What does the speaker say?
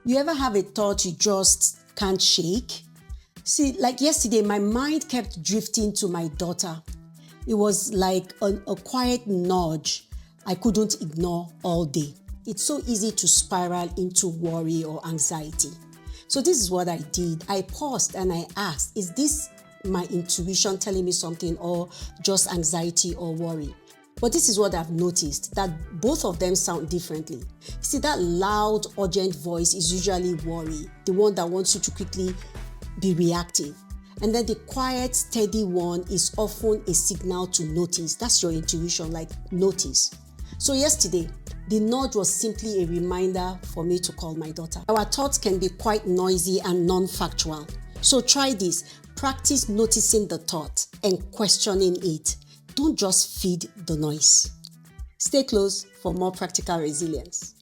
You ever have a thought you just can't shake? See, like yesterday, my mind kept drifting to my daughter. It was like a quiet nudge I couldn't ignore all day. It's so easy to spiral into worry or anxiety. So this is what I did. I paused and I asked, is this my intuition telling me something, or just anxiety or worry? But this is what I've noticed, that both of them sound differently. See, that loud, urgent voice is usually worry, the one that wants you to quickly be reactive. And then the quiet, steady one is often a signal to notice. That's your intuition, like notice. So yesterday, the nudge was simply a reminder for me to call my daughter. Our thoughts can be quite noisy and non-factual. So try this. Practice noticing the thought and questioning it. Don't just feed the noise. Stay close for more practical resilience.